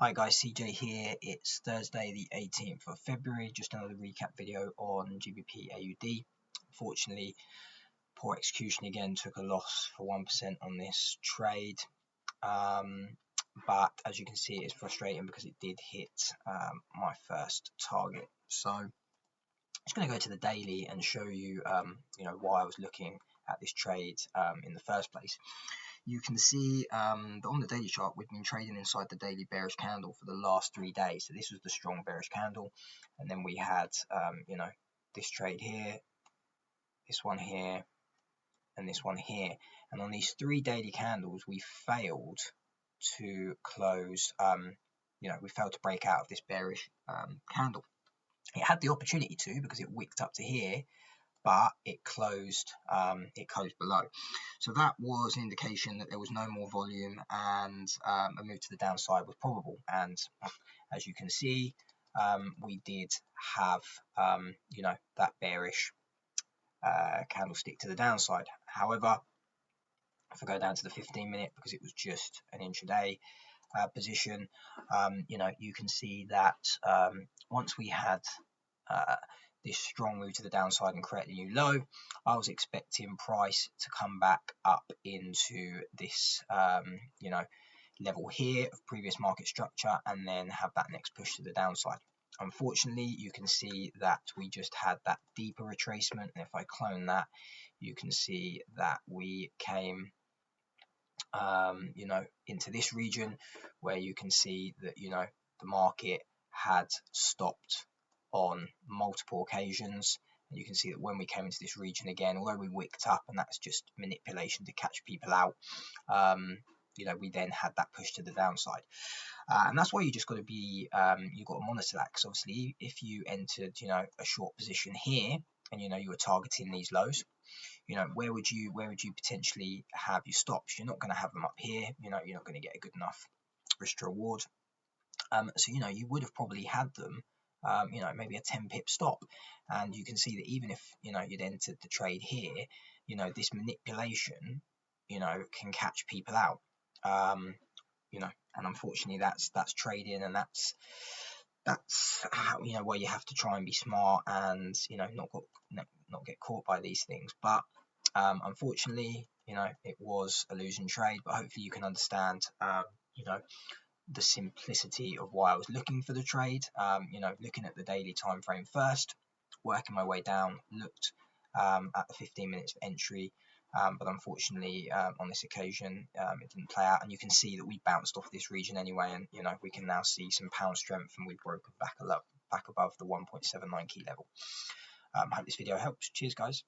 Hi guys, CJ here. It's Thursday the 18th of February. Just another recap video on GBPAUD. Unfortunately, poor execution again, took a loss for 1% on this trade. But as you can see, it's frustrating because it did hit my first target. So I'm just going to go to the daily and show you, why I was looking at this trade in the first place. You can see that on the daily chart, we've been trading inside the daily bearish candle for the last 3 days. So this was the strong bearish candle. And then we had, this trade here, this one here, and this one here. And on these 3 daily candles, we failed to close, we failed to break out of this bearish candle. It had the opportunity to, because it wicked up to here, but it closed below. So that was an indication that there was no more volume and a move to the downside was probable. And as you can see, we did have that bearish candlestick to the downside. However, if I go down to the 15-minute, because it was just an intraday position, you can see that once we had this strong move to the downside and create a new low, I was expecting price to come back up into this level here of previous market structure and then have that next push to the downside. Unfortunately, you can see that we just had that deeper retracement, and if I clone that, you can see that we came into this region where you can see that the market had stopped on multiple occasions. And you can see that when we came into this region again, although we wicked up, and that's just manipulation to catch people out, we then had that push to the downside. And that's why you just got to be, you've got to monitor that, because obviously if you entered, a short position here and you were targeting these lows, where would you potentially have your stops? You're not going to have them up here. You're not going to get a good enough risk to reward. So you would have probably had them, maybe a 10 pip stop, and you can see that even if you'd entered the trade here, this manipulation can catch people out, and unfortunately that's trading, and that's how, where you have to try and be smart and not get caught by these things. But unfortunately, it was a losing trade, but hopefully you can understand the simplicity of why I was looking for the trade. Looking at the daily time frame first, working my way down, looked at the 15 minutes of entry, but unfortunately on this occasion it didn't play out, and you can see that we bounced off this region anyway, and we can now see some pound strength, and we've broken back above the 1.79 key level. I hope this video helps. Cheers guys.